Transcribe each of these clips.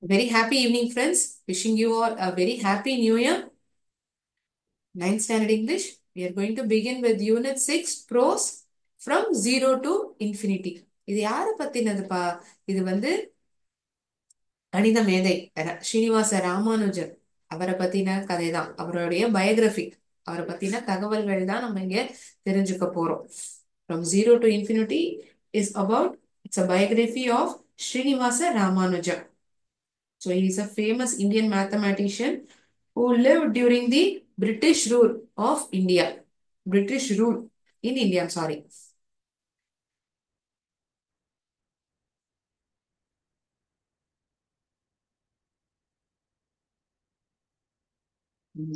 Very happy evening, friends. Wishing you all a very happy new year. Ninth standard English. We are going to begin with Unit 6 Prose from 0 to Infinity. இது யாரை பத்தினதுப்பா? இது வந்து கணித மேதை ஸ்ரீனிவாச ராமானுஜன் அவரை பத்தின கதை தான். அவருடைய பயோகிராஃபி, அவரை பத்தின தகவல்கள் தான் நம்ம இங்க தெரிஞ்சுக்க போறோம். From 0 to Infinity is about, it's a biography of Srinivasa Ramanujan. So he is a famous Indian mathematician who lived during the British rule of India. British rule in India, I'm sorry.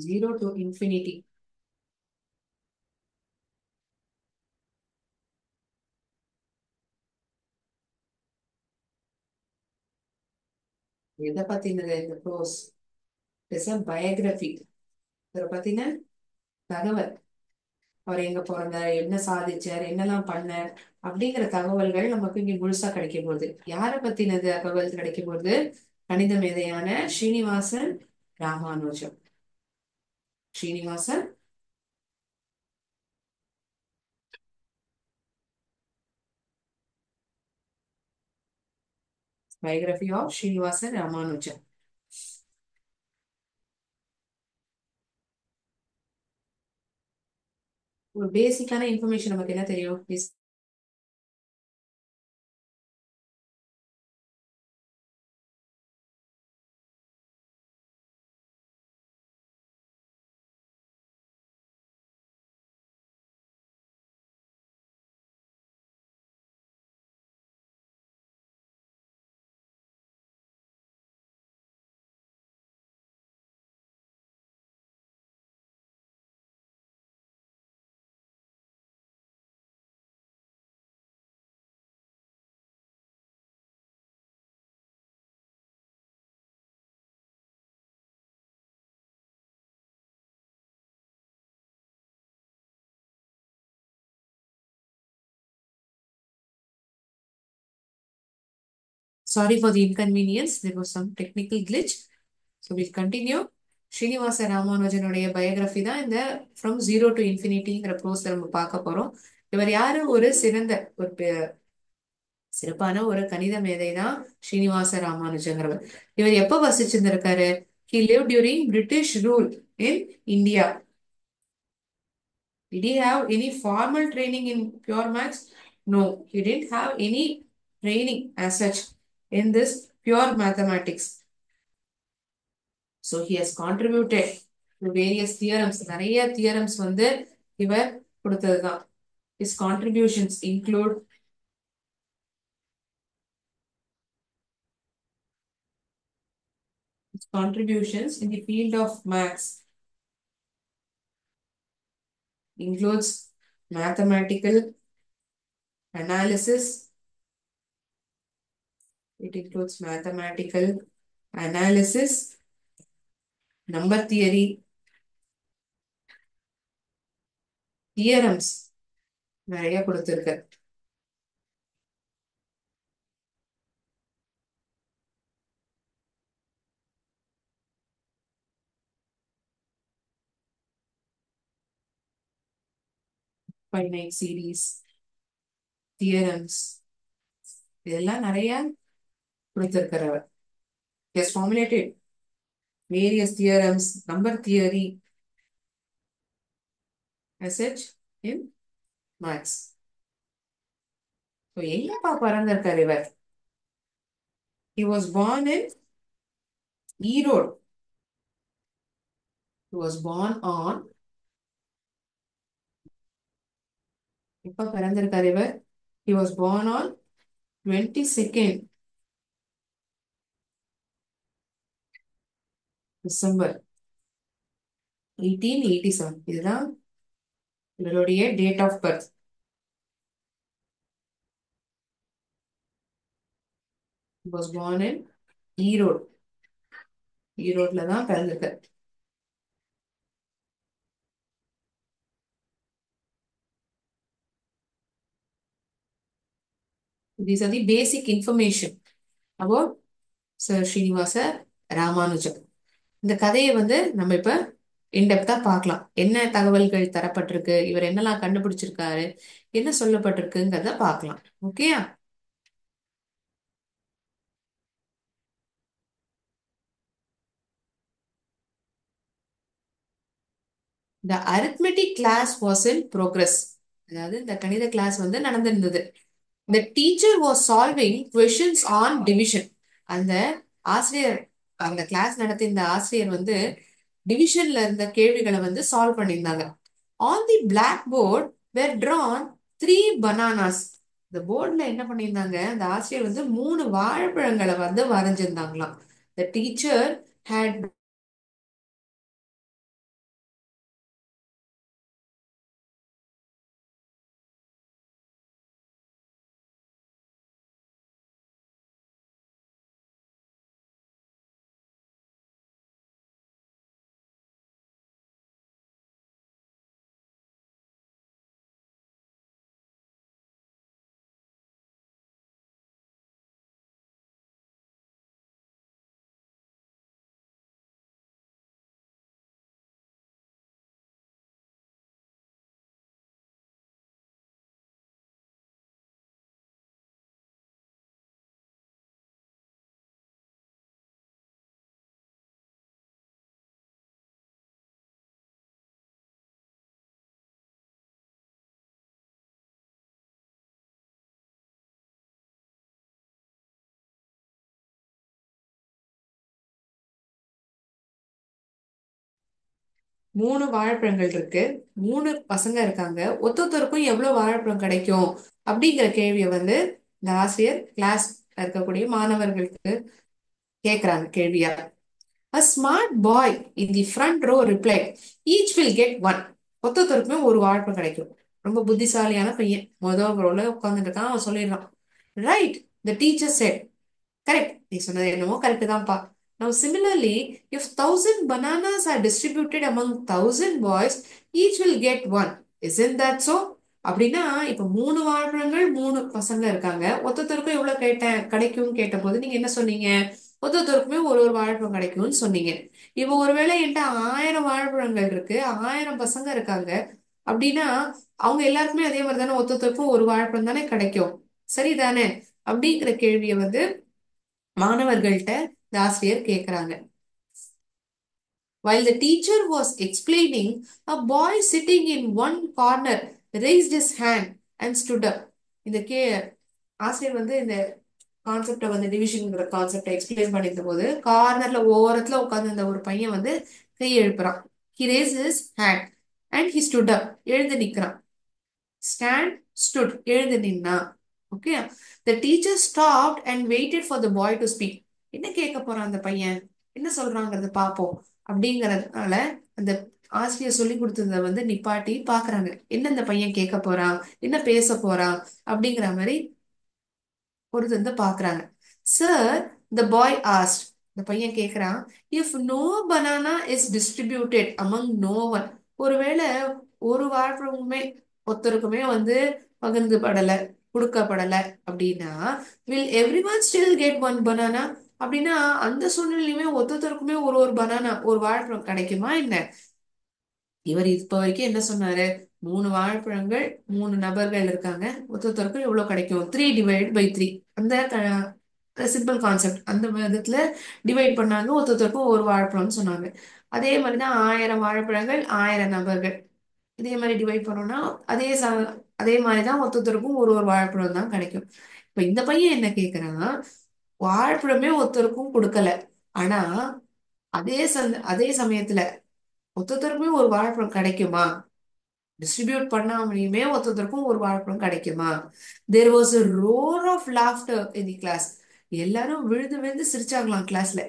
Zero to infinity. எதை பத்தினது இந்த pros? It's a biography. இதை பத்தின தகவல். அவர் எங்க பிறந்தார், என்ன சாதிச்சார், என்னெல்லாம் பண்ணார் அப்படிங்கிற தகவல்கள் நமக்கு இங்க முழுசா கிடைக்க போகுது. யாரை பத்தினது தகவல் கிடைக்க போகுது? கணித மேதையான Srinivasan Ramanujam. Srinivasan biography of Srinivasa Ramanujan. ஒரு பேசிக்கான இன்ஃபர்மேஷன் நமக்கு என்ன தெரியும்? Sorry for the inconvenience. There was some technical glitch. So we'll continue. Srinivasa ராமானுஜனுடைய பயோகிராஃபி தான் இந்த ஃப்ரம் ஜீரோ டு இன்ஃபினிட்டிங்கிற ப்ரோஸ்ல நம்ம பார்க்க போறோம். இவர் யாரு? ஒரு சிறந்த ஒரு சிறப்பான ஒரு கணித மேதை தான் ஸ்ரீனிவாச ராமானுஜங்கிறவர். இவர் எப்ப வசிச்சிருந்திருக்காரு? He lived during British rule in India. Did he have any formal training in pure maths? No, he didn't have any training as such in this pure mathematics. So he has contributed to various theorems. நிறைய theorems வந்து இவர் கொடுத்ததுதான். His contributions include in the field of maths includes mathematical analysis. It includes mathematical analysis, number theory, theorems நிறைய கொடுத்திருக்கார். Finite series, theorems, இதெல்லாம் நிறைய கொடுத்திருக்கார் அவர். He has formulated various theorems, number theory as such in maths. So எங்கப்பா பிறந்திருக்கார் இவர்? He was born in Erode. He was born on, எப்ப பிறந்திருக்கார் இவர்? He was born on 22nd December 1887. இதுதான் இவருடைய date of birth. He was born in Erode. ஈரோட்ல தான் பிறந்திருக்கார். These are the basic information about sir Srinivasa Ramanujam. இந்த கதையை வந்து நம்ம இப்ப இன்டெப்தா பார்க்கலாம். என்ன தகவல்கள் தரப்பட்டிருக்கு, இவர் என்னெல்லாம் கண்டுபிடிச்சிருக்காரு, என்ன சொல்லப்பட்டிருக்குங்கிறத பார்க்கலாம். ஓகேயா? The arithmetic class was in progress. அதாவது இந்த கணித கிளாஸ் வந்து நடந்திருந்தது. The teacher was solving questions on division. அந்த ஆசிரியர், அந்த கிளாஸ் நடத்தி இந்த ஆசிரியர் வந்து டிவிஷன்ல இருந்த கேள்விகளை வந்து சால்வ் பண்ணியிருந்தாங்க. On the blackboard were drawn three bananas. இந்த போர்ட்ல என்ன பண்ணியிருந்தாங்க, அந்த ஆசிரியர் வந்து மூணு வாழைப்பழங்களை வந்து வரைஞ்சிருந்தாங்களாம். The teacher had 3 வாழைப்பழங்கள் இருக்கு. 3 பசங்க இருக்காங்க. ஒருத்தருக்கும் எவ்வளவு வாழைப்பழம் கிடைக்கும் அப்படிங்கிற கேள்வியை வந்து இந்த ஆசிரியர் கிளாஸ் இருக்கக்கூடிய மாணவர்களுக்கு கேக்குறாங்க கேள்வியா. A smart boy in the front row replied, each will get one. ஒருத்தருக்குமே ஒரு வாழைப்பழம் கிடைக்கும். ரொம்ப புத்திசாலியான பையன் முதல் ரோல உட்கார்ந்துட்டு இருக்கான். அவன் சொல்லிடுறான். Right, the teacher said. Correct, நீ சொன்னது என்னமோ கரெக்ட் தான்ப்பா. Now similarly, if 1,000 bananas are distributed among 1,000 boys, each will get one. Isn't that so? அப்படின்னா இப்ப 3 வாழைப்பழங்கள் 3 பசங்க இருக்காங்க. ஒருத்தருக்கும் எவ்வளவு கிடைக்கும் கேட்ட போது நீங்க என்ன சொன்னீங்க? ஒருத்தருக்குமே ஒரு ஒரு வாழைப்பழம் கிடைக்கும்னு சொன்னீங்க. இப்போ ஒருவேளை என்கிட்ட 1000 வாழைப்பழங்கள் இருக்கு, 1000 பசங்க இருக்காங்க அப்படின்னா அவங்க எல்லாருக்குமே அதே மாதிரி தானே ஒருத்தருக்கும் ஒரு வாழைப்பழம் தானே கிடைக்கும், சரிதானே? அப்படிங்கிற கேள்வியை வந்து மாணவர்கள்ட்ட இந்த ஆசிரியர் கேக்குறாங்க. While the teacher was explaining, a boy sitting in one corner raised his hand and stood up. இந்த ஆசிரியர் வந்து இந்த கான்செப்டை வந்து டிவிஷன்ங்கிற கான்செப்டை எக்ஸ்பிளைன் பண்ணிருந்த போது கார்னர்ல ஓரத்துல உட்கார்ந்து இந்த ஒரு பையன் வந்து கை எழுப்புறான். He raised his hand and he stood up. எழுந்து நிக்கிறான். Stand, stood, எழுந்து நின்னா. Okay. The teacher stopped and waited for the boy to speak. என்ன கேட்க போறான் அந்த பையன், என்ன சொல்றாங்கிறத பாப்போம் அப்படிங்கறதுனால அந்த ஆசிரியர் சொல்லி கொடுத்தத வந்து நிப்பாட்டி பாக்குறாங்க. என்ன இந்த பையன் கேட்க போறான், என்ன பேச போறான் அப்படிங்கிற மாதிரி பொறுத்து வந்து பாக்குறாங்க. Sir, the boy asked. இந்த பையன் கேக்குறான், if no banana is distributed among no one. ஒருவேளை ஒரு வாழைப்பழமுமே ஒருத்தருக்குமே வந்து பகிர்ந்து படல, கொடுக்கப்படல அப்படின்னா, will every one still get one banana? அப்படின்னா அந்த சூழ்நிலையுமே ஒருத்தருக்குமே ஒரு ஒரு பனானா, ஒரு வாழைப்பழம் கிடைக்குமா என்ன? இவர் இப்ப வரைக்கும் என்ன சொன்னாரு? 3 வாழைப்பழங்கள், 3 நபர்கள் இருக்காங்க, ஒருத்தருக்கும் எவ்வளவு கிடைக்கும்? 3 ÷ 3. அந்த சிம்பிள் கான்செப்ட் அந்த விதத்துல டிவைட் பண்ணாங்க. ஒருத்தருக்கும் ஒரு வாழைப்பழம்னு சொன்னாங்க. அதே மாதிரிதான் 1000 வாழைப்பழங்கள், 1000 நபர்கள். இதே மாதிரி டிவைட் பண்ணோம்னா அதே மாதிரிதான் ஒருத்தருக்கும் ஒரு ஒரு வாழைப்பழம் தான் கிடைக்கும். இப்ப இந்த பையன் என்ன கேக்குறான்னா, வாழைப்பழமே ஒருத்தருக்கும் கொடுக்கல, ஆனா அதே சமயத்துல ஒருத்தருக்குமே ஒரு வாழைப்பழம் கிடைக்குமா? டிஸ்ட்ரிபியூட் பண்ணாமலையுமே ஒருத்தருக்கும் ஒரு வாழைப்பழம் கிடைக்குமா? There was a roar of laughter in the class. எல்லாரும் விழுந்து விழுந்து சிரிச்சாங்களாம் கிளாஸ்ல.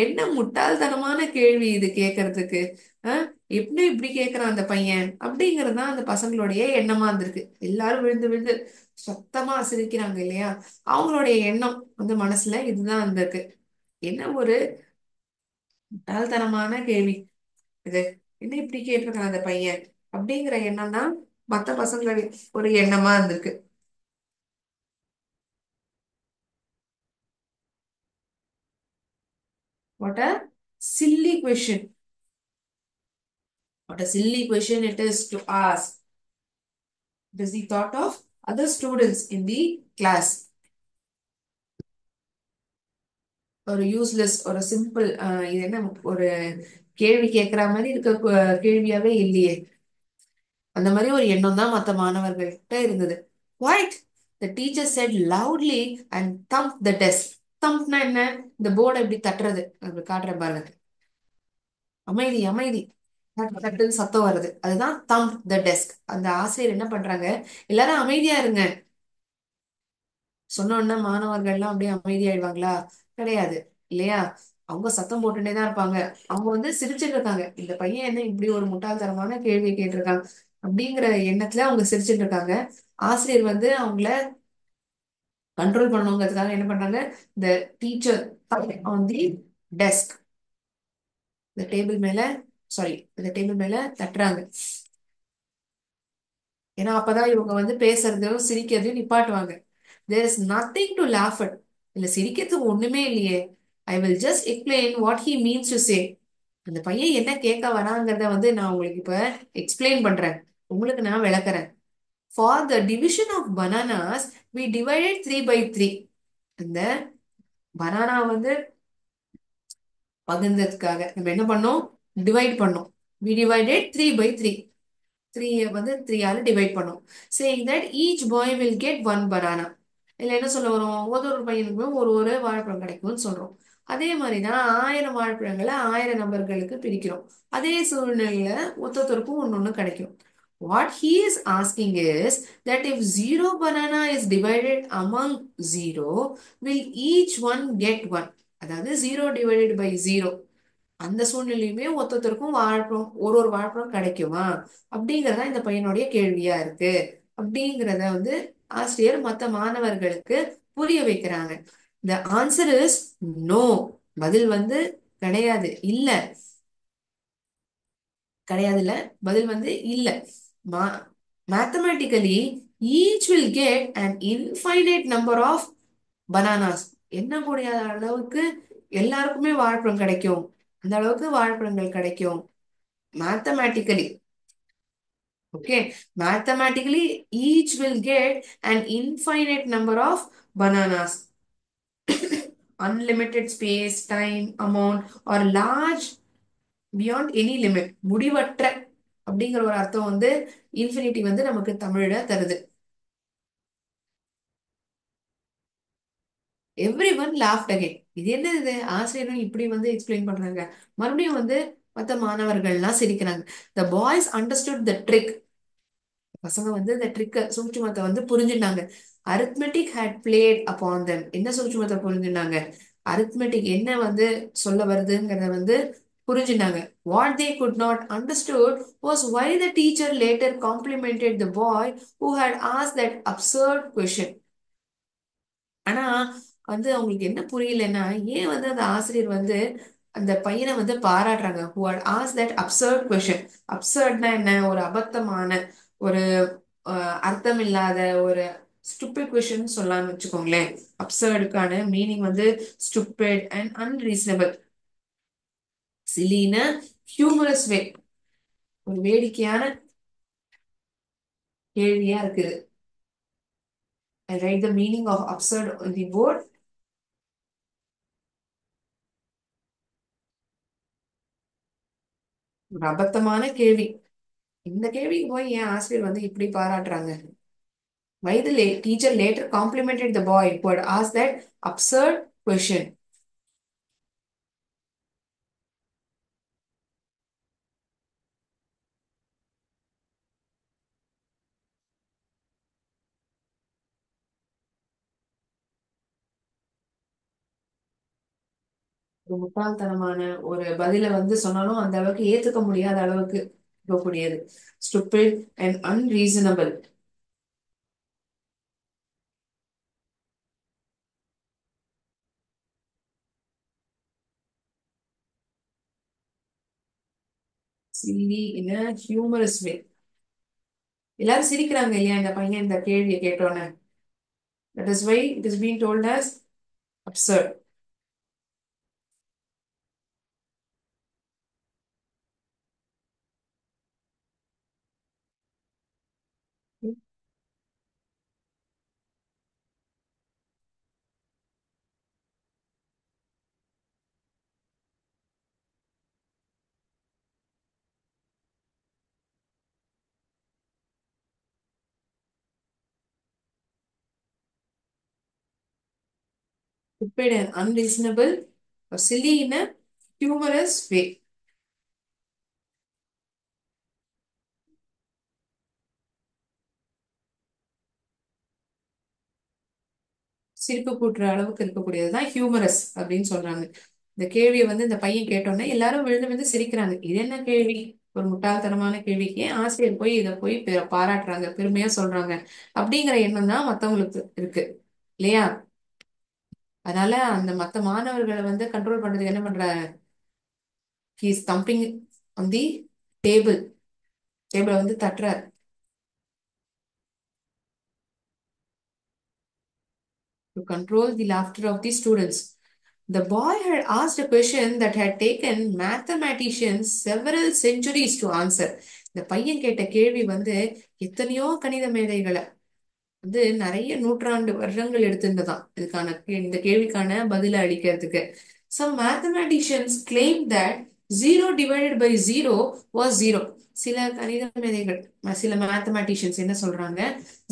என்ன முட்டாள்தனமான கேள்வி இது கேட்கறதுக்கு! அஹ் எப்படி இப்படி கேட்கறான் அந்த பையன் அப்படிங்கிறது தான் அந்த பசங்களுடைய எண்ணமா இருந்திருக்கு. எல்லாரும் விழுந்து விழுந்து சத்தமா சிரிக்கிறாங்க இல்லையா, அவங்களுடைய எண்ணம் வந்து மனசுல இதுதான் இருந்திருக்கு. என்ன ஒரு முட்டாள்தனமான கேள்வி இது, என்ன இப்படி கேட்டிருக்கான் அந்த பையன் அப்படிங்கிற எண்ணம் தான் மத்த பசங்களுடைய ஒரு எண்ணமா இருந்திருக்கு. What a silly question. What a silly question it is to ask. It is the thought of other students in the class. ஒரு யூஸ்லெஸ் ஒரு சிம்பிள் இது என்ன ஒரு கேள்வி கேட்கிற மாதிரி இருக்க கேள்வியாவே இல்லையே. அந்த மாதிரி ஒரு எண்ணம் தான் மற்ற மாணவர்கள்கிட்ட இருந்தது. What? The teacher said loudly and thumped the desk. Thumpனா என்ன? இந்த போர்டை இப்படி தட்டுறது. அப்படி காட்டுற பாருங்க. அமைதி அமைதி. தட்டுன்னு சத்தம் வருது. அதுதான் thump the desk. அந்த ஆசிரியர் என்ன பண்றாங்க? எல்லாரும் அமைதியா இருங்க. சொன்ன உடனே மாணவர்கள்லாம் அப்படியே அமைதியாயிடுவாங்களா? கிடையாது இல்லையா? அவங்க சத்தம் போட்டுட்டே தான் இருப்பாங்க. அவங்க வந்து சிரிச்சுட்டு இருக்காங்க. இந்த பையன் என்ன இப்படி ஒரு முட்டாள்தனமான கேள்வி கேட்டிருக்காங்க அப்படிங்கிற எண்ணத்துல அவங்க சிரிச்சுட்டு இருக்காங்க. ஆசிரியர் வந்து அவங்கள கண்ட்ரோல் பண்ணணுங்கிறதுக்காக என்ன பண்றாங்க? இந்த டீச்சர் ஆன் தி டெஸ்க், இந்த டேபிள் மேல, சாரி இந்த டேபிள் மேல தட்டுறாங்க. ஏன்னா அப்பதான் இவங்க வந்து பேசுறதையும் சிரிக்கிறதையும் நிப்பாட்டுவாங்க. There is nothing to laugh at. இல்ல சிரிக்கிறதுக்கு ஒண்ணுமே இல்லையே. I will just explain what he means to say. அந்த பையன் என்ன கேட்க வராங்கிறத வந்து நான் உங்களுக்கு இப்ப எக்ஸ்பிளைன் பண்றேன். உங்களுக்கு நான் விளக்குறேன். For the division of bananas we divided 3 by 3. இந்த பனானா வந்து பகிர்ந்ததுக்காக நம்ம என்ன பண்ணோம்? டிவைட் பண்ணோம். We divided 3 by 3. 3 வந்து 3 ஆல டிவைட் பண்ணோம். saying that each boy will get one banana. இதுல என்ன சொல்ல வரும்? ஒரு ஒரு பையனுக்குமே ஒரு ஒரு வாழைப்பழம் கிடைக்கும்னு சொல்றோம். அதே மாதிரிதான் 1000 வாழைப்பழங்களை 1000 நபர்களுக்கு பிரிக்கிறோம். அதே சூழ்நிலையில ஒருத்தருக்கும் ஒன்னொன்னு கிடைக்கும். What he is asking is that if 0 banana is divided among 0, will each one get one? அதாவது 0 divided by 0, அந்த சூழ்நிலையுமே ஒருத்தருக்கும் வாழைப்பழம் ஒரு ஒரு வாழைப்பழம் கிடைக்குமா அப்படிங்கறத இந்த பையனுடைய கேள்வியா இருக்கு. அப்படிங்கிறத வந்து ஆசிரியர் மத்த மாணவர்களுக்கு புரிய வைக்கிறாங்க. The answer is no. பதில் வந்து கிடையாது, இல்ல. கிடையாதுல, பதில் வந்து இல்ல. Mathematically, each will get an infinite number of bananas. என்ன முடியாத அளவுக்கு எல்லாருக்குமே வாழைப்பழம் கிடைக்கும். அந்த அளவுக்கு வாழைப்பழங்கள் கிடைக்கும். Mathematically, okay, mathematically each will get an infinite number of bananas. Unlimited space, time, amount, or large beyond any limit. முடிவற்ற அப்படிங்கிற ஒரு அர்த்தம் வந்து இன்ஃபினிட்டி வந்து நமக்கு தமிழ்ல தருது. Every one loft again. இது என்ன இது? ஆசிரியரும் இப்படி வந்து எக்ஸ்பிளைன் பண்றாங்க. மறுபடியும் வந்து மற்ற மாணவர்கள்லாம் சிரிக்கிறாங்க. The boys understood the trick. பசங்க வந்து இந்த ட்ரிக்க சூட்சுமத்தை வந்து புரிஞ்சுட்டாங்க. Arithmetic had played upon them. என்ன சூட்சுமத்தை புரிஞ்சுட்டாங்க? அரித்மெட்டிக் என்ன வந்து சொல்ல வருதுங்கிறத வந்து புரிஞ்சுட்டாங்க. What they could not understood was why the teacher later complimented the boy who had asked that absurd question. ஆனா வந்து அவங்களுக்கு என்ன புரியலன்னா, ஏன் வந்து அந்த ஆசிரியர் வந்து அந்த பையனை வந்து பாராட்டுறாங்க. who had asked that absurd question. அப்சர்ட்னா என்ன? ஒரு அபத்தமான, ஒரு அர்த்தம் இல்லாத, ஒரு ஸ்டூபிட் கொஸ்டின் சொல்லலாம்னு வச்சுக்கோங்களேன். அப்சர்டுக்கான மீனிங் வந்து ஸ்டூபிட் அண்ட் அன்ரீசனபிள். சிலின ஹியூமரஸ் வே, ஒரு வேடிக்கையான கேள்வியா இருக்குது. I write the meaning of absurd on the board. ஒரு அபத்தமான கேள்வி. இந்த கேள்விக்கு போய் ஏன் ஆசிரியர் வந்து இப்படி பாராட்டுறாங்க? Why the teacher later complimented the boy who had asked that absurd question. ஒரு முட்டாள்தனமான ஒரு பதில வந்து சொன்னாலும் அந்த அளவுக்கு ஏத்துக்க முடியாத அளவுக்கு இருக்கக்கூடியது. Stupid and unreasonable. Silly in a humorous way. எல்லாரும் சிரிக்கிறாங்க இல்லையா இந்த பையன் இந்த கேள்வியை கேட்டோன்னே? That is why it is being told as absurd. stupid and unreasonable or silly in a humorous way. சிரிப்பு கூட்டுற அளவுக்கு இருக்கக்கூடியதுதான் ஹியூமரஸ் அப்படின்னு சொல்றாங்க. இந்த கேள்வியை வந்து இந்த பையன் கேட்டோன்னே எல்லாரும் விழுந்து விழுந்து சிரிக்கிறாங்க. இது என்ன கேள்வி, ஒரு முட்டாள்தனமான கேள்விக்கு ஏன் ஆசிரியர் போய் இதை போய் பாராட்டுறாங்க, பெருமையா சொல்றாங்க அப்படிங்கிற எண்ணம் தான் மத்தவங்களுக்கு இருக்கு இல்லையா? அதனால அந்த மத்த மாணவர்களை வந்து கண்ட்ரோல் பண்றதுக்கு என்ன பண்ற, he is thumping on the table, டேபிளை வந்து தட்டுறார். To control the laughter of the students. The boy had asked a question that had taken mathematicians several centuries to answer. இந்த பையன் கேட்ட கேள்வி வந்து எத்தனையோ கணித மேதைகளை வந்து நிறைய நூற்றாண்டு வருடங்கள் எடுத்திருந்ததாம் இதுக்கான இந்த கேள்விக்கான பதில அளிக்கிறதுக்கு. Some mathematicians claim that 0 divided by 0 was 0. சில கணித மேதைகள், சில மேத்தமேட்டிஷியன்ஸ் என்ன சொல்றாங்க,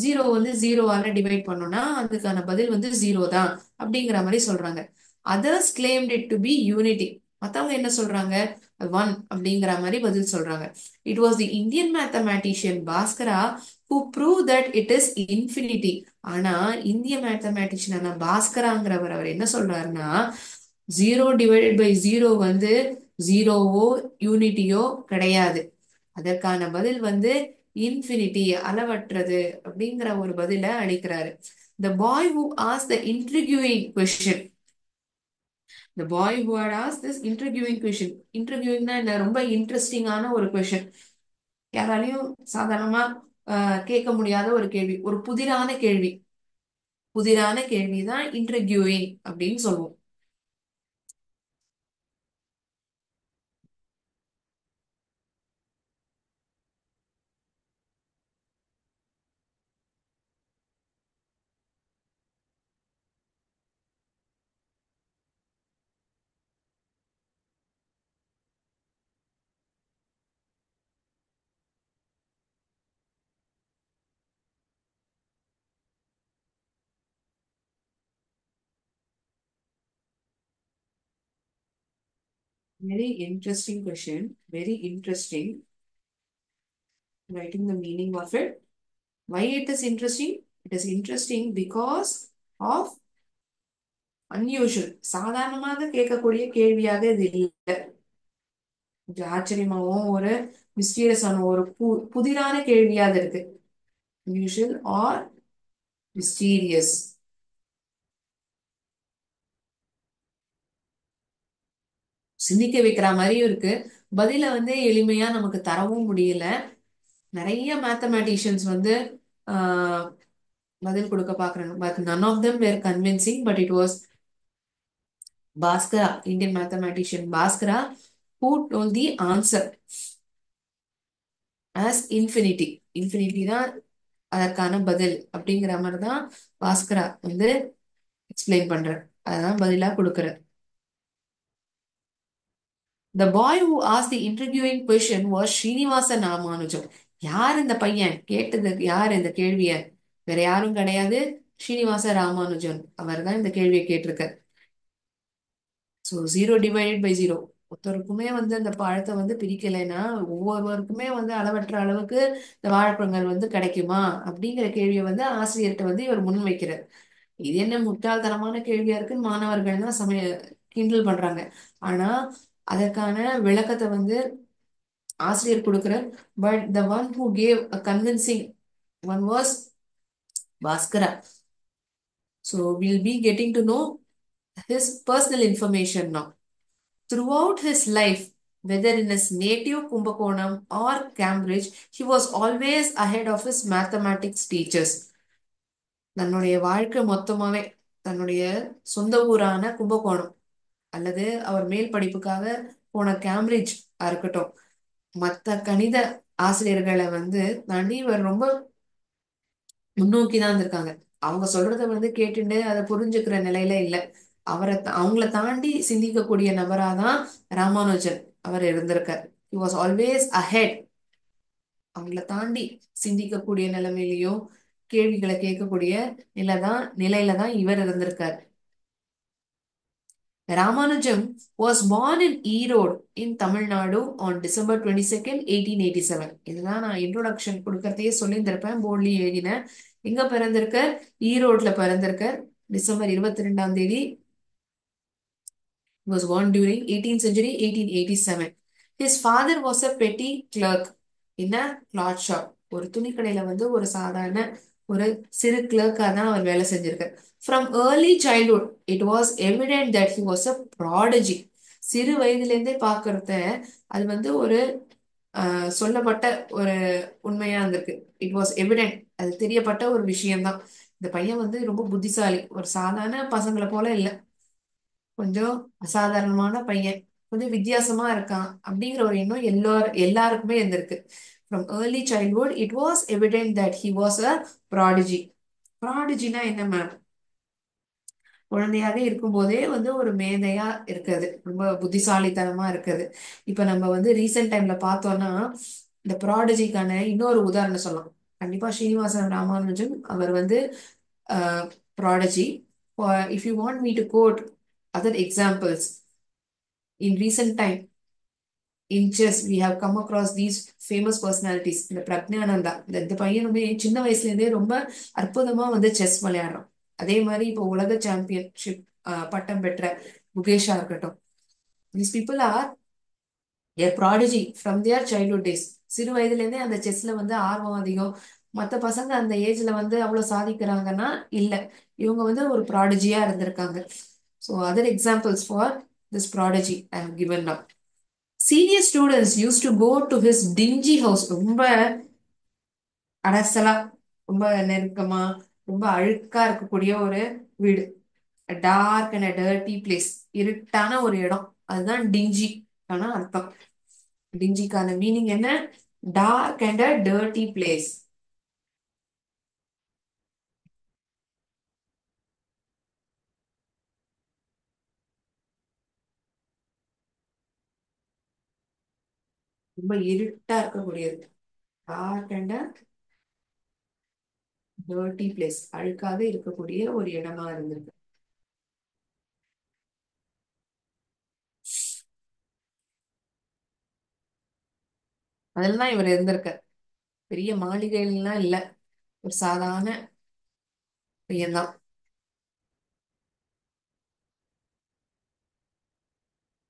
ஜீரோ வந்து ஜீரோவால டிவைட் பண்ணோம்னா அதுக்கான பதில் வந்து ஜீரோ தான் அப்படிங்கிற மாதிரி சொல்றாங்க. Others claimed it to be unity. மத்தவங்க என்ன சொல்றாங்க, ஒன் அப்படிங்கிற மாதிரி பதில் சொல்றாங்க. It was the Indian mathematician Bhaskara who prove that it is infinity. ஆனா இந்திய மேத்தமேட்டிஷியனான பாஸ்கராங்கிறவர் அவர் என்ன சொல்றாருன்னா, ஜீரோ டிவைடட் பை ஜீரோ வந்து ஜீரோவோ யூனிட்டியோ கிடையாது, அதற்கான பதில் வந்து இன்ஃபினிட்டி, அளவற்றது அப்படிங்கிற ஒரு பதில அளிக்கிறாரு. The boy who asked the intriguing question. The boy who had asked this intriguing question. Intriguingனா என்ன, ரொம்ப இன்ட்ரெஸ்டிங்கான ஒரு கொஸ்டின், யாராலையும் சாதாரணமா கேட்க முடியாத ஒரு கேள்வி, ஒரு புதிரான கேள்வி. புதிரான கேள்விதான் இன்ட்ரிகியூயிங் அப்படின்னு சொல்லுவோம். Very interesting question. Very interesting. Writing the meaning of it. Why it is interesting? It is interesting because of unusual. சாதாரணமாக கேட்கக்கூடிய கேள்வியாக இது இல்லை. கொஞ்சம் ஆச்சரியமாவும் ஒரு மிஸ்டீரியஸான ஒரு புதிரான கேள்வியாக இருக்கு. unusual or mysterious. சிந்திக்க வைக்கிற மாதிரியும் இருக்கு, பதில வந்து எளிமையா நமக்கு தரவும் முடியல. நிறைய மேத்தமேட்டிஷியன்ஸ் வந்து ஆஹ் பதில் கொடுக்க பாக்குறாங்க, but none of them were convincing, but it was Bhaskara, Indian mathematician Bhaskara, who told the answer as infinity. Infinity தான் அதற்கான பதில் அப்படிங்கிற மாதிரி தான் பாஸ்கரா வந்து எக்ஸ்பிளைன் பண்றார், அதான் பதிலா கொடுக்கிறார். The boy who asked the intriguing question was Srinivasa Ramanujan. யார் இந்த பையன் கேட்டது, யார் இந்த கேள்விய, வேற யாரும் கிடையாது, ஸ்ரீனிவாச ராமானுஜன் அவர் தான் இந்த கேள்வியை கேட்டிருக்கார். So zero divided by zero, ஒருத்தருக்குமே வந்து அந்த பழத்தை வந்து பிரிக்கலைன்னா ஒவ்வொருவருக்குமே வந்து அளவற்ற அளவுக்கு இந்த வாழைப்பழங்கள் வந்து கிடைக்குமா அப்படிங்கிற கேள்வியை வந்து ஆசிரியர்கிட்ட வந்து இவர் முன் வைக்கிறார். இது என்ன முட்டாள்தனமான கேள்வியா இருக்குன்னு மாணவர்கள் தான் கிண்டல் பண்றாங்க. ஆனா அதற்கான விளக்கத்தை வந்து ஆசிரியர் கொடுக்கிறார். But the one who gave a convincing one was Bhaskara. So will be getting to know his personal information now. Throughout his life, whether in his native Kumbakonam or Cambridge, he was always ahead of his mathematics teachers. தன்னுடைய வாழ்க்கை மொத்தமாவே தன்னுடைய சொந்த ஊரான கும்பகோணம் அல்லது அவர் மேல் படிப்புக்காக போன கேம்பிரிட்ஜ் இருக்கட்டும், மத்த கணித ஆசிரியர்களை வந்து தாண்டி இவர் ரொம்ப முன்னோக்கி தான் இருந்திருக்காங்க. அவங்க சொல்றத வந்து கேட்டுட்டு அதை புரிஞ்சுக்கிற நிலையில இல்ல, அவங்கள தாண்டி சிந்திக்கக்கூடிய நபராதான் ராமானுஜன் அவர் இருந்திருக்கார். he was always ahead. அவங்கள தாண்டி சிந்திக்கக்கூடிய நிலைமையிலையும் கேள்விகளை கேட்கக்கூடிய நிலையில தான் இவர் இருந்திருக்கார். Ramanujan was born in Erode in Tamil Nadu on December 22nd, 1887. இதுதான் நான் இன்ட்ரோடக்ஷன் கொடுக்கறதையே சொல்லியிருந்திருப்பேன், போர்ட்லயும் எழுதினேன். எங்க பிறந்திருக்கார்? ஈரோட்ல பிறந்திருக்கார். December 22 was born during 18th century, 1887. His father was a petty clerk in a cloth shop. ஒரு துணிக்கடையில வந்து ஒரு சாதாரண ஒரு சிறு கிளர்க்கா தான் அவர் வேலை செஞ்சிருக்கார். From early childhood, it was evident that he was a prodigy. சிறு வயதிலேருந்தே பார்க்கறத அது வந்து ஒரு சொல்லப்பட்ட ஒரு உண்மையா இருந்திருக்கு. இட் வாஸ் எவிடென்ட், அது தெரியப்பட்ட ஒரு விஷயம்தான். இந்த பையன் வந்து ரொம்ப புத்திசாலி, ஒரு சாதாரண பசங்களை போல இல்லை, கொஞ்சம் அசாதாரணமான பையன், கொஞ்சம் வித்தியாசமா இருக்கான் அப்படிங்கிற ஒரு எண்ணம் எல்லாருக்குமே இருந்திருக்கு. From early childhood it was evident that he was a prodigy. ப்ராடிஜினா என்ன மேம்? குழந்தையாக இருக்கும்போதே வந்து ஒரு மேதையா இருக்குது, ரொம்ப புத்திசாலித்தனமா இருக்குது. இப்ப நம்ம வந்து ரீசெண்ட் டைம்ல பார்த்தோம்னா இந்த ப்ராடஜிக்கான இன்னொரு உதாரணம் சொல்லலாம். கண்டிப்பா ஸ்ரீனிவாசன் ராமானுஜன் அவர் வந்து prodigy. If you want me to quote other examples in recent time in chess we have come across these famous personalities. இந்த பிரக்ஞானந்தா, இந்த பையனுமே சின்ன வயசுல இருந்தே ரொம்ப அற்புதமா வந்து செஸ் விளையாடுறான். அதே மாதிரி இப்போ உலக சாம்பியன்ஷிப் பட்டம் பெற்ற குகேஷா இருக்கட்டும். these people are a prodigy from their childhood days. சிறு வயதுல இருந்தே அந்த செஸ்ல வந்து ஆர்வம் அதிகம். மத்த பசங்க அந்த ஏஜ்ல வந்து அவ்வளவு சாதிக்கிறாங்கன்னா இல்ல, இவங்க வந்து ஒரு ப்ராடஜியா இருந்திருக்காங்க. So other examples for this prodigy I have given now. Senior students used to go to his dingy house. ரொம்ப அடசலா, ரொம்ப நெருக்கமா, ரொம்ப அழுக்கா இருக்கக்கூடிய ஒரு வீடு. டார்க் அண்ட் டர்ட்டி பிளேஸ், இருட்டான ஒரு இடம். அதுதான் டிஞ்சி ஆனா அர்த்தம். டிஞ்சிக்கான மீனிங் என்ன? Dark and dirty place. ரொம்ப இருட்டா இருக்கக்கூடியது. டார்க் அண்ட் டர்ட்டி பிளேஸ், அழுக்காக இருக்கக்கூடிய ஒரு இடமா இருந்திருக்கு. அதெல்லாம் இவர் இருந்திருக்க. பெரிய மாளிகைகள்லாம் இல்ல, ஒரு சாதாரண பையன்தான்.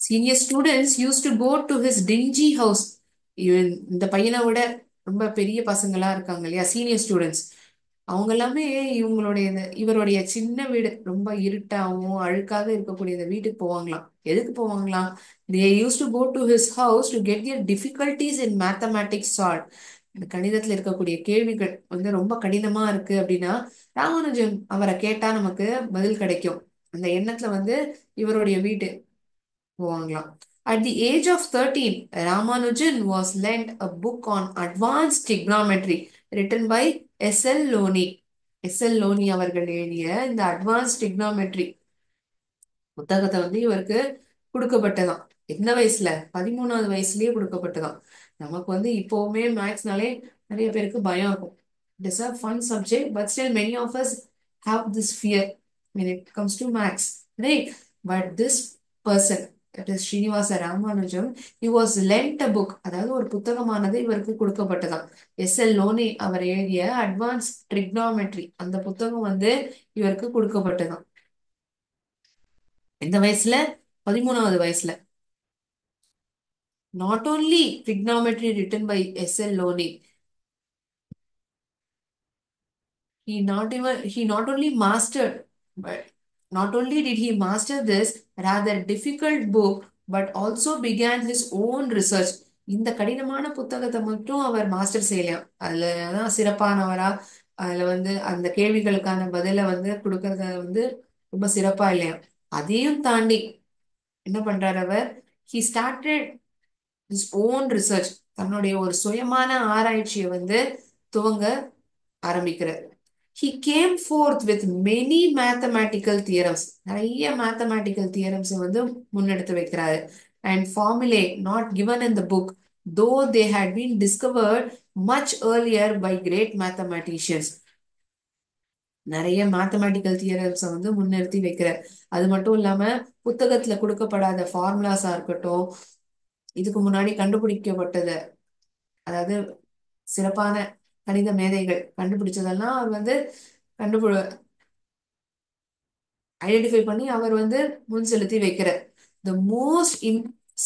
Senior students used to go to his dingy house. இவன் இந்த பையனை விட ரொம்ப பெரிய பசங்களா இருக்காங்க இல்லையா, சீனியர் ஸ்டூடெண்ட்ஸ், அவங்க எல்லாமே இவருடைய சின்ன வீடு, ரொம்ப இருட்டாகவும் அழுக்காக இருக்கக்கூடிய இந்த வீட்டுக்கு போவாங்களாம். எதுக்கு போவாங்களாம்? They used to go to his house to get their difficulties in mathematics solve. இந்த கணிதத்துல இருக்கக்கூடிய கேள்விகள் வந்து ரொம்ப கடினமா இருக்கு அப்படின்னா ராமானுஜன் அவரை கேட்டா நமக்கு பதில் கிடைக்கும். அந்த எண்ணத்துல வந்து இவருடைய வீட்டு போவாங்களாம். At the age of 13, Ramanujan was lent a book on advanced trigonometry written by S.L. Loney. S.L. Loney அவர்கள் எழுதிய இந்த அட்வான்ஸ் trigonometry புத்தகத்தை வந்து இவருக்கு கொடுக்கப்பட்டதாம். எந்த வயசுல? 13வது வயசுலயே கொடுக்கப்பட்டதாம். நமக்கு வந்து இப்பவுமே மேக்ஸ்னாலே நிறைய பேருக்கு பயம் இருக்கும். It is a fun subject, but still many of us have this fear when it comes to maths, right? But this person, that is Srinivasa Ramanujan, he was lent a book. அதாவது ஒரு புத்தகமானது இவருக்கு கொடுக்கப்பட்டதாம். எஸ்.எல். Lonely அவர் எழுதிய advance trigonometry, அந்த புத்தகம் வந்து இவருக்கு கொடுக்கப்பட்டதாம். எந்த வயசுல? 13வது வயசுல. Not only trigonometry written by S.L. Loney, he not only mastered, but not only did he master this rather difficult book, but also began his own research. இந்த கடினமான புத்தகத்தை மட்டும் அவர் மாஸ்டர் செய்யலாம், அதுலதான் சிறப்பானவரா, அதுல வந்து அந்த கேள்விகளுக்கான பதில வந்து கொடுக்கறத வந்து ரொம்ப சிறப்பா இல்லையா. அதையும் தாண்டி என்ன பண்றாரு அவர்? he started his own research. தன்னுடைய ஒரு சுயமான ஆராய்ச்சியை வந்து துவங்க ஆரம்பிக்கிறார். He came forth with many mathematical theorems. நிறைய mathematical theorems வந்து முன்னெடுத்து வைக்கிறாரு. And formulae not given in the book, though they had been discovered much earlier by great mathematicians. நிறைய மேத்தமேட்டிக்கல் தியரம்ஸை வந்து முன்னிறுத்தி வைக்கிறார். அது மட்டும் இல்லாம புத்தகத்துல கொடுக்கப்படாத ஃபார்முலாஸா இருக்கட்டும், இதுக்கு முன்னாடி கண்டுபிடிக்கப்பட்டது, அதாவது சிறப்பான கணித மேதைகள் கண்டுபிடிச்சதெல்லாம் அவர் வந்து கண்டுபிடி ஐடென்டிஃபை பண்ணி அவர் வந்து முன் செலுத்தி வைக்கிறார். The most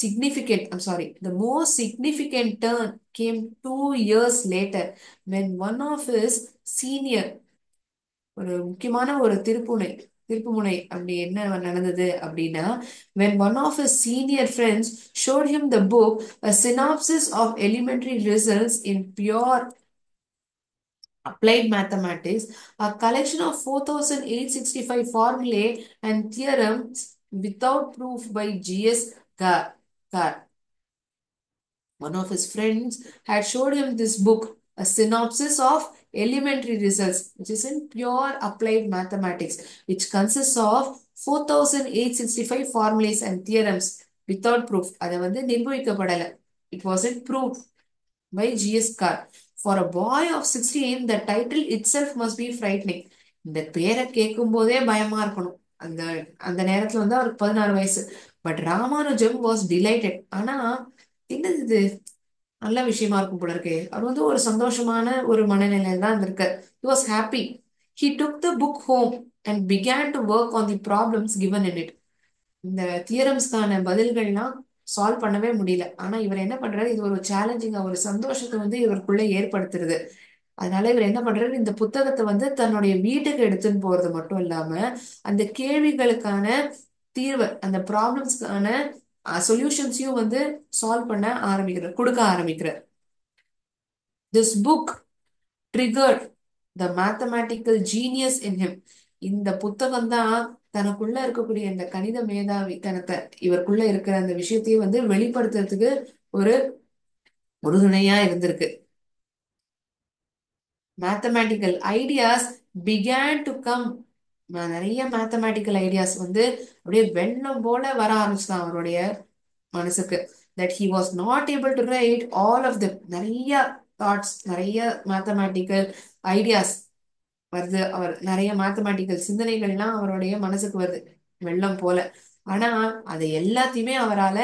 significant, I'm sorry, the most significant turn came 2 years later when one of his senior, ஒரு முக்கியமான ஒரு திருப்புமுனை அப்படி என்ன நடந்தது அப்படின்னா, when one of his senior friends showed him the book A Synopsis of Elementary Results in Pure Applied Mathematics, a collection of 4,865 formulae and theorems without proof by G.S. Gar. One of his friends had showed him this book, a synopsis of elementary results, which is in pure applied mathematics, which consists of 4,865 formulas and theorems without proof. அதை வந்து நிரூபிக்கப்படல. It wasn't proved by G.S. Carr. For a boy of 16, the title itself must be frightening. இந்த பேரை கேட்கும் போதே பயமா இருக்கணும். அந்த அந்த நேரத்துல வந்து அவருக்கு 16 வயசு. But Ramanujam was delighted. ஆனா என்னது இது, நல்ல விஷயமா இருக்கும் போல இருக்கு. அவர் வந்து ஒரு சந்தோஷமான ஒரு மனநிலையில தான் இருந்திருக்கார். He was happy. He took the book home and began to work on the problems given in it. இந்த தியரம்ஸ்க்கான பதில்கள்லாம் சால்வ் பண்ணவே முடியல. ஆனா இவர் என்ன பண்றாரு, இது ஒரு சேலஞ்சிங்கா ஒரு சந்தோஷத்தை வந்து இவருக்குள்ள ஏற்படுத்துறது. அதனால இவர் என்ன பண்றாரு, இந்த புத்தகத்தை வந்து தன்னுடைய வீட்டுக்கு எடுத்துன்னு போறது மட்டும் இல்லாம அந்த கேள்விகளுக்கான தீர்வு, அந்த ப்ராப்ளம்ஸ்க்கான சொல்யூஷன்ஸையும் வந்து சால்வ் பண்ண கொடுக்க ஆரம்பிக்கிறார். This book triggered the mathematical genius in him. இந்த புத்தகம் தான் தனக்குள்ள இருக்கக்கூடிய இந்த கணித மேதாவித்தனத்தை, இவருக்குள்ள இருக்கிற அந்த விஷயத்தையும் வந்து வெளிப்படுத்துறதுக்கு ஒரு உறுதுணையா இருந்திருக்கு. Mathematical ideas began to come. நிறைய மேத்தமேட்டிக்கல் ஐடியாஸ் வந்து அப்படியே வெள்ளம் போல வர ஆரம்பிச்சுதான் அவருடைய மனசுக்கு. that he was not able to write all of them. நிறைய தாட்ஸ், நிறைய மேத்தமேட்டிக்கல் ஐடியாஸ் வருது. அவர் நிறைய மேத்தமேட்டிக்கல் சிந்தனைகள்லாம் அவருடைய மனசுக்கு வருது வெள்ளம் போல. ஆனா அதை எல்லாத்தையுமே அவரால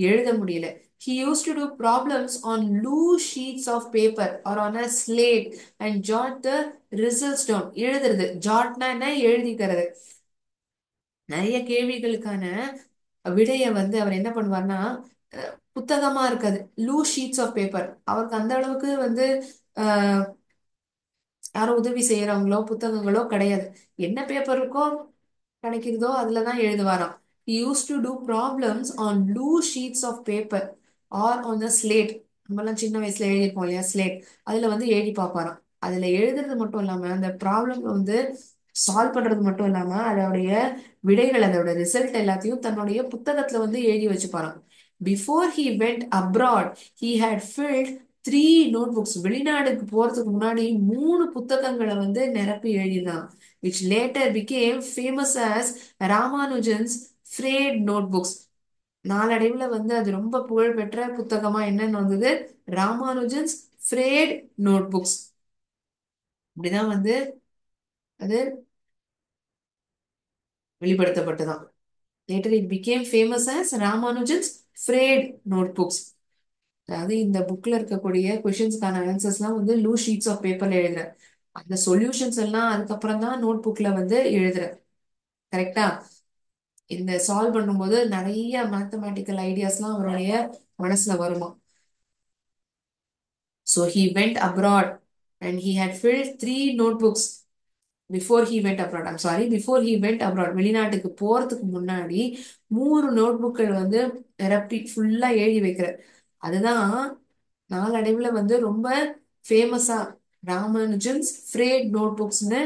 எழுத முடியல. He used to do problems on loose sheets of paper or on a slate and jot the results down. எழுதுறது, ஜாட்னா என்ன, எழுதிக்கிறது. நிறைய கேள்விகளுக்கான விடைய வந்து அவர் என்ன பண்ணுவார்னா, புத்தகமா இருக்காது, லூஸ் ஷீட்ஸ் ஆஃப் பேப்பர். அவருக்கு அந்த அளவுக்கு வந்து யாரும் உதவி செய்யறவங்களோ புத்தகங்களோ கிடையாது. என்ன பேப்பர் இருக்கோ கிடைக்கிறதோ அதுலதான் எழுதுவாராம். He used to do problems on loose sheets of paper or on a slate. நம்மலாம் சின்ன வயசுல எழுதிருப்போம் இல்லையா, ஸ்லேட். அதுல வந்து எழுதி பார்ப்பாராம். அதுல எழுதுறது மட்டும் இல்லாம அந்த ப்ராப்ளம் வந்து சால்வ் பண்றது மட்டும் இல்லாம அதோடைய விடைகள், அதோட ரிசல்ட் எல்லாத்தையும் தன்னுடைய புத்தகத்துல வந்து எழுதி வச்சுப்பாராம். Before he went abroad he had filled 3 notebooks. வெளிநாடுக்கு போறதுக்கு முன்னாடி 3 புத்தகங்களை வந்து நிரப்பி எழுதினான். which later became famous as Ramanujan's frayed notebooks. நாளடைவுல வந்து அது ரொம்ப புகழ்பெற்ற புத்தகமா என்னன்னு வந்தது, ராமானுஜன்ஸ் ஃப்ரேட் நோட்புக்ஸ். இப்படிதான் வந்து அது வெளிப்படுத்தப்பட்டதான். Later it became famous as Ramanujan's frayed notebooks. அதாவது இந்த புக்ல இருக்கக்கூடிய கொஸ்டின்ஸ்க்கான ஆன்சர்ஸ்லாம் வந்து லூஸ் ஷீட்ஸ் ஆஃப் பேப்பர்ல எழுதுற, அந்த சொல்யூஷன்ஸ் எல்லாம் அதுக்கப்புறம் தான் நோட் புக்ல வந்து எழுதுற. கரெக்டா? இந்த சால்வ் பண்ணும்போது நிறைய மேத்தமேட்டிக்கல் ஐடியாஸ்லாம் அவருடைய மனசுல வருமா. So he went abroad and he had filled 3 notebooks before he went abroad. I'm sorry, before he went abroad. வெளிநாட்டுக்கு போறதுக்கு முன்னாடி 3 நோட்புக்கள் வந்து நிரப்பி ஃபுல்லா எழுதி வைக்கிற. அதுதான் நாளடைவுல வந்து ரொம்ப ஃபேமஸா Ramanujan's ஃப்ரேட் நோட்புக்ஸ்னு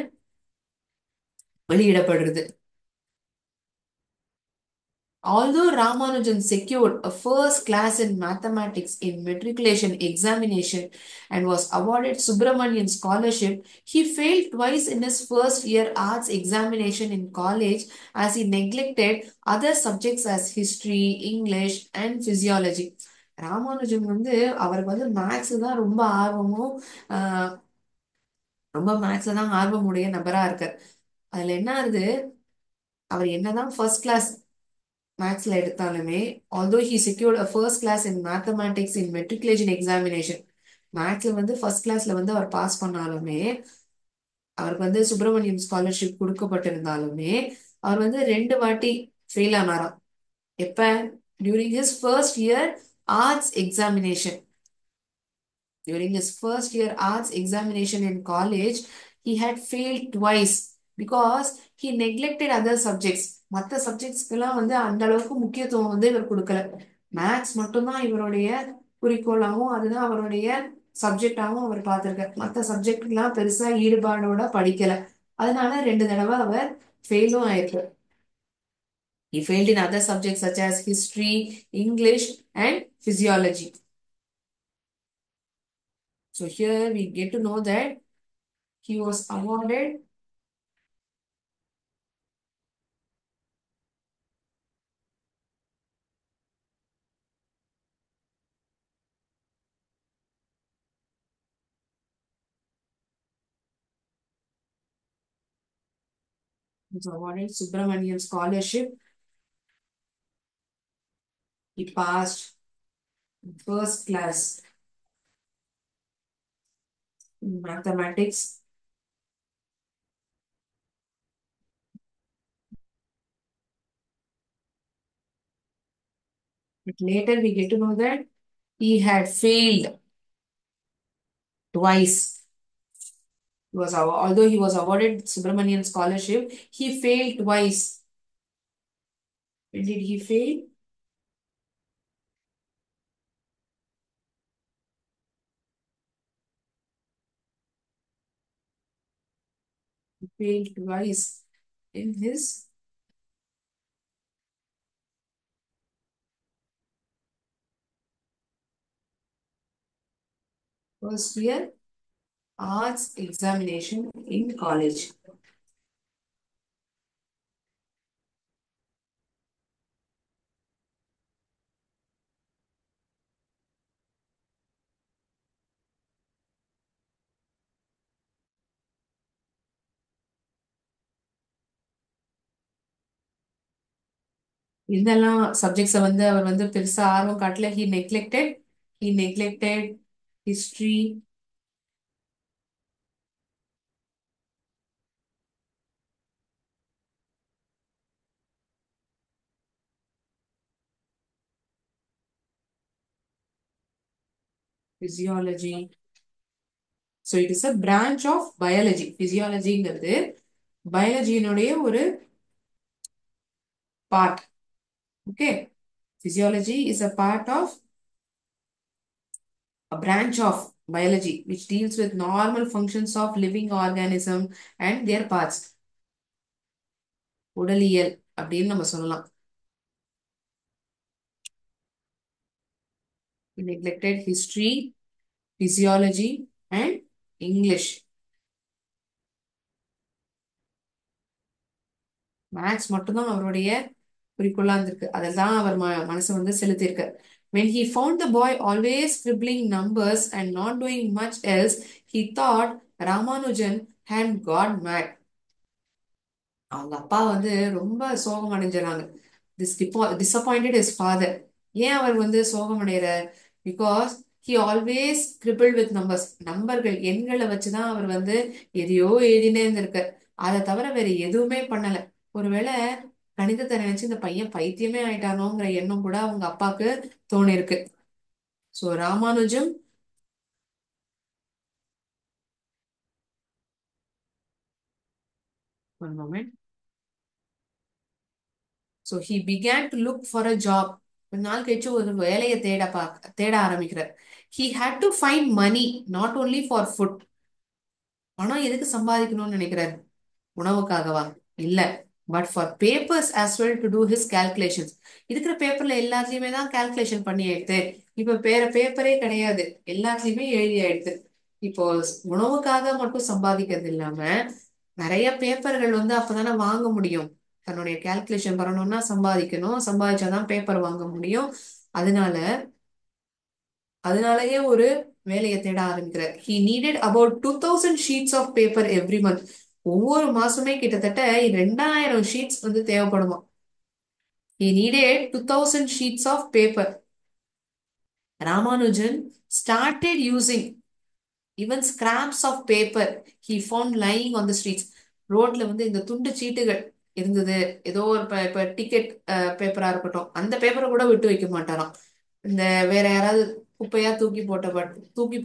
வெளியிடப்படுறது. Although Ramanujan secured a first class in mathematics in matriculation examination and was awarded Subramanian scholarship, he failed twice in his first year arts examination in college as he neglected other subjects as history, English and physiology. Ramanujan வந்து அவருக்கு வந்து maths தான் ரொம்ப ஆர்வமும் ரொம்ப மேத்ஸ்ல தான் ஆர்வமுடைய நபரா இருக்கார். அதுல என்ன ஆகுது, அவர் என்னதான் ஃபர்ஸ்ட் கிளாஸ் மேத்ஸ்ல எடுத்தாலுமே, although he secured a first class in mathematics in matriculation examination, மேத்ஸ்ல வந்து ஃபர்ஸ்ட் கிளாஸ்ல வந்து அவர் பாஸ் பண்ணாலுமே, அவருக்கு வந்து சுப்பிரமணியம் ஸ்காலர்ஷிப் கொடுக்கப்பட்டிருந்தாலுமே, அவர் வந்து 2 வாட்டி ஃபெயில் ஆனாராம். எப்ப? During his first year arts examination. During his first year arts examination in college, he had failed twice because he neglected other subjects. மற்ற சப்ஜெக்ட்ஸ்க்கெல்லாம் வந்து அந்த அளவுக்கு முக்கியத்துவம் வந்து இவர் கொடுக்கல. மேத்ஸ் மட்டும்தான் இவருடைய குறிக்கோளாகவும் அதுதான் அவருடைய சப்ஜெக்டாகவும் அவர் பார்த்திருக்கார். மற்ற சப்ஜெக்ட்லாம் பெருசா ஈடுபாடோட படிக்கல. அதனால 2 தடவை அவர் ஃபெயிலும் ஆயிருக்கு. He failed in other subjects such as history, English, and physiology. So here we get to know that he was awarded Subramanian Scholarship. He passed first class in mathematics. But later we get to know that he had failed twice. Although he was awarded Subramanian Scholarship, he failed twice. When did he fail? He failed twice in his first year arts examination in college. இதெல்லாம் சப்ஜெக்ட்ஸை வந்து அவர் வந்து பெருசா ஆர்வம் காட்டல. he neglected history, physiology. So it is a branch of biology. Physiologyங்கிறது பயாலஜியினுடைய ஒரு part. Okay. Physiology is a part of a branch of biology which deals with normal functions of living organism and their parts. உடலியல் அப்படின்னு நம்ம சொல்லலாம். He neglected history, physiology, and English. Maths மட்டும்தான் அவருடைய குறிக்கோளா இருந்திருக்கு. அதெல்லாம் அவர் மனசை வந்து செலுத்தியிருக்கு. When he found the boy always scribbling numbers and not doing much else, he thought Ramanujan had gone mad. அவங்க அப்பா வந்து ரொம்ப சோகம் அடைஞ்சிடறாங்க. Disappointed his father. ஏன் அவர் வந்து சோகம் அடைகிறார்? Because he always scribbled with numbers. நம்பர்கள் எண்களை வச்சுதான் அவர் வந்து எதையோ எழுதினே இருந்திருக்கார். அதை தவிர வேற எதுவுமே பண்ணல. ஒருவேளை கணிதத்தை நினைச்சு இந்த பையன் பைத்தியமே ஆயிட்டானோங்கிற எண்ணம் கூட அவங்க அப்பாவுக்கு தோணிருக்கு. So Ramanujam one moment. So he began to look for a job. கொஞ்ச நாள் கழிச்சு ஒரு வேலையை தேட ஆரம்பிக்கிறார். He had to find money not only for food. பணம் எதுக்கு சம்பாதிக்கணும்னு நினைக்கிறாரு? உணவுக்காகவா? இல்ல. But for papers as well to do his calculations. இருக்கிற பேப்பர்ல எல்லாத்துலயுமே தான் கால்குலேஷன் பண்ணி எடுத்து. இப்ப வேற பேப்பரே கிடையாது, எல்லாத்துலயுமே எழுதி எடுத்து. இப்போ உணவுக்காக மட்டும் சம்பாதிக்கிறது இல்லாம நிறைய பேப்பர்கள் வந்து அப்பதானே வாங்க முடியும். தன்னுடைய கால்குலேஷன் பண்ணணும்னா சம்பாதிக்கணும், சம்பாதிச்சாதான் பேப்பர் வாங்க முடியும். அதனால அதனாலயே ஒரு வேலையை தேட ஆரம்பிக்கிறார். he needed about 2000 sheets of paper every month. ஒவ்வொரு மாசமே கிட்டத்தட்ட 2000 ஷீட்ஸ் வந்து தேவைப்படுமா. he needed 2000 sheets of paper. Ramanujan started using even scraps of paper he found lying on the streets. ரோட்ல வந்து இந்த துண்டு சீட்டுகள் இருந்தது, ஏதோ ஒரு இப்ப டிக்கெட் பேப்பரா இருக்கட்டும், அந்த பேப்பரை கூட விட்டு வைக்க மாட்டாராம். இந்த வேற யாராவது குப்பையா தூக்கி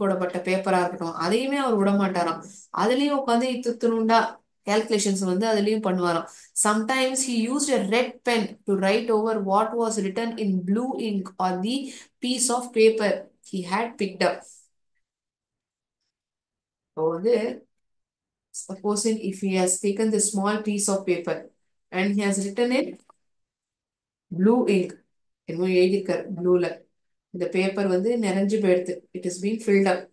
போடப்பட்ட பேப்பரா இருக்கட்டும், அதையுமே அவர் விட மாட்டாராம். அதுலயும் உட்காந்து இத்துணுண்டா calculations வந்து அதுலயும் பண்ணுவாராம். Sometimes he used a red pen to write over what was written in blue ink on the piece of paper he had picked up. இப்போ வந்து supposing if he has taken the small piece of paper and he has written in blue ink, என்னமோ எழுதியிருக்காரு ப்ளூல, இந்த paper வந்து நிறைஞ்சு போயிடுது, it is been field அப்.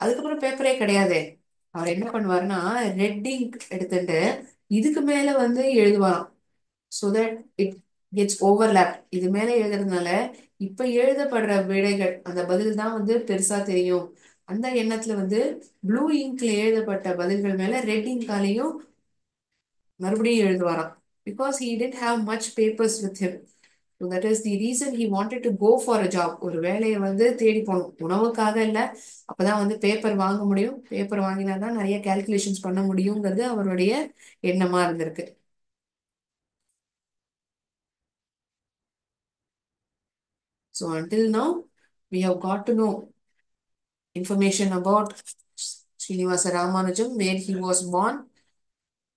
அதுக்கப்புறம் பேப்பரே கிடையாதே. அவர் என்ன பண்ணுவாருன்னா ரெட் இங்க் எடுத்துட்டு இதுக்கு மேல வந்து எழுதுவாராம். So that it gets overlap. இது மேல எழுதுறதுனால இப்ப எழுதப்படுற விடைகள் அந்த பதில் தான் வந்து பெருசா தெரியும். அந்த எண்ணத்துல வந்து ப்ளூ இங்க்ல எழுதப்பட்ட பதில்கள் மேல ரெட் இங்காலையும் மறுபடியும் எழுதுவாராம். Because he didn't have much papers with him. So that is the reason he wanted to go for a job. ஒரு வேலையை வந்து தேடி போகணும், உணவுக்காக இல்ல. அப்பதான் வந்து பேப்பர் வாங்க முடியும், பேப்பர் வாங்கினாதான் நிறைய கால்குலேஷன்ஸ் பண்ண முடியுங்கிறது அவருடைய எண்ணமா இருந்திருக்கு. So until now we have got to know information about Srinivasa Ramanujan, where he was born,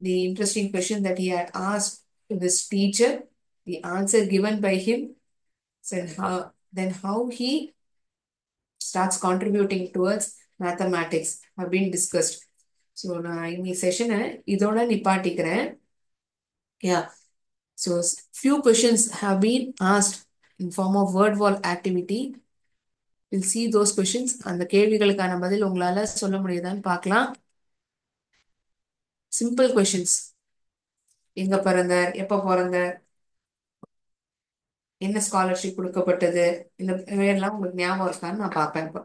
the interesting question that he had asked to his teacher, the answer given by him, then how he starts contributing towards mathematics have been discussed. So நான் இந்த செஷனை இதோட நிப்பாட்டிக்கிறேன். Yeah. So few questions have been asked in form of word wall activity. We'll see those questions. அந்த கேள்விகளுக்கான பதில் உங்களால சொல்ல முடியுதான்னு பார்க்கலாம். Simple questions. எங்க பிறந்தார், எப்ப பிறந்தார், என்ன ஸ்காலர்ஷிப் கொடுக்கப்பட்டது, இந்த பேர்லாம் உங்களுக்கு ஞாபகம் இருக்கான்னு நான் பார்ப்பேன் இப்போ.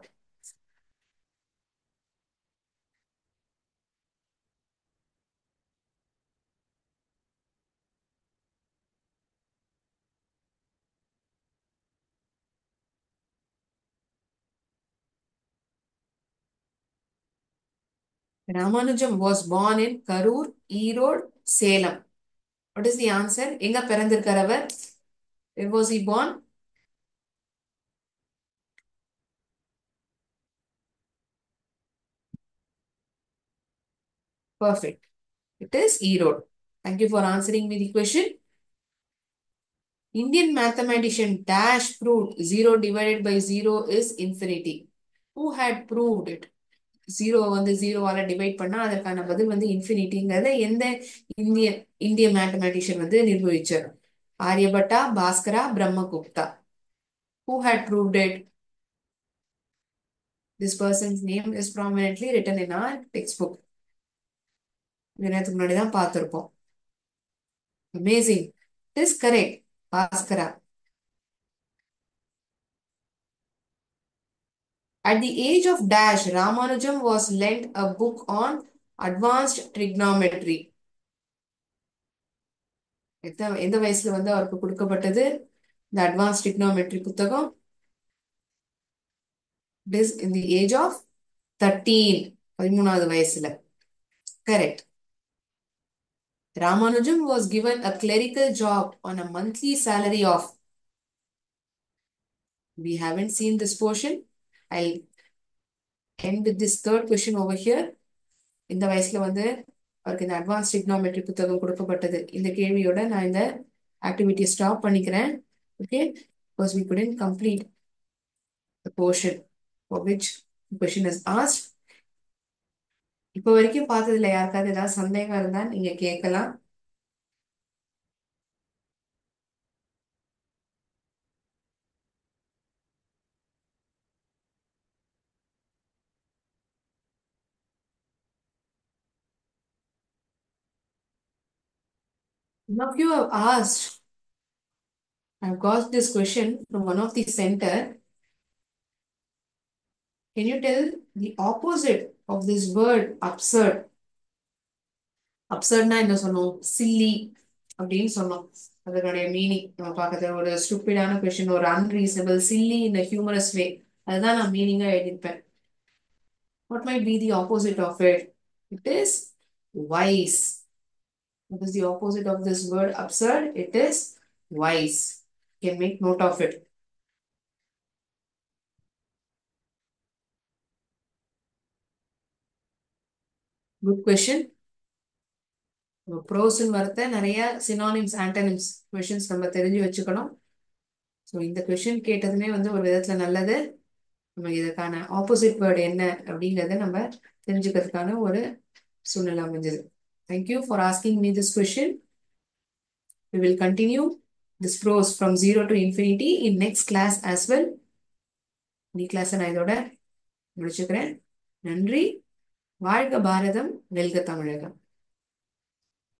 Ramanujan was born in Karur, Erode, Salem. What is the answer? எங்க பிறந்திருக்கார் அவர்? Where was he born? Perfect. It is Erode. Thank you for answering me the question. Indian mathematician Dash proved 0 divided by 0 is infinity. Who had proved it? 0 வந்து 0வால divide பண்ணா அதற்கான பதில் வந்து இன்ஃபினிட்டிங்கிறத எந்த இந்திய இந்திய mathematician வந்து நிரூபிச்சார்? Aryabhata, Bhaskara, Brahmagupta. Who had proved it? This person's name is prominently written in our textbook. நேரத்துக்கு முன்னாடி தான் பார்த்திருப்போம். Amazing. It is correct. Bhaskara. At the age of Dash, Ramanujan was lent a book on advanced trigonometry. எந்த வயசுல வந்து அவருக்கு கொடுக்கப்பட்டது இந்த அட்வான்ஸ் trigonometry புத்தகம்? It is in the age of 13. 13வது வயசுல. Correct. Ramanujan was given a clerical job on a monthly salary of. We haven't seen this portion. I'll end with this third question over here. இந்த வயசுல வந்து அவருக்கு இந்த advance trigonometry புத்தகம் கொடுக்கப்பட்டது. இந்த கேள்வியோட நான் இந்த ஆக்டிவிட்டியை ஸ்டாப் பண்ணிக்கிறேன். Okay? Because we couldn't complete the portion for which the question is asked. இப்போ வரைக்கும் பார்த்ததுல யாருக்காவது ஏதாவது சந்தேகம் இருந்தா நீங்க கேட்கலாம். Some of you have asked, I've got this question from one of the center. Can you tell the opposite of this word absurd? அப்சர்ட்னா என்ன சொன்னோம்? சில்லி அப்படின்னு சொன்னோம். அதனுடைய மீனிங் நம்ம பார்க்கறது ஒரு ஸ்டூப்பிடான கொஸ்டின், ஒரு அன்ரீசனபிள், சில்லி இன் ஹியூமரஸ் வே. அதுதான் நான் மீனிங்கா எழுதியிருப்பேன். What might be the opposite of it? It is wise. What is the opposite of this word absurd? It is wise. You can make note of it. Good question. ப்ரோஸ்ன்னு வரத நிறைய synonyms, antonyms questions நம்ம தெரிஞ்சு வச்சுக்கணும். So இந்த question கேட்டதுமே வந்து ஒரு விதத்துல நல்லது. நம்ம இதுக்கான ஆப்போசிட் வேர்டு என்ன அப்படிங்கிறத நம்ம தெரிஞ்சுக்கிறதுக்கான ஒரு சூழ்நிலை அமைஞ்சது. Thank you for asking me this question. We will continue this prose from 0 to infinity in next class as well. இந்த கிளாஸை நான் இதோட முடிச்சுக்கிறேன். நன்றி. வாழ்க பாரதம், வெல்க தமிழகம்.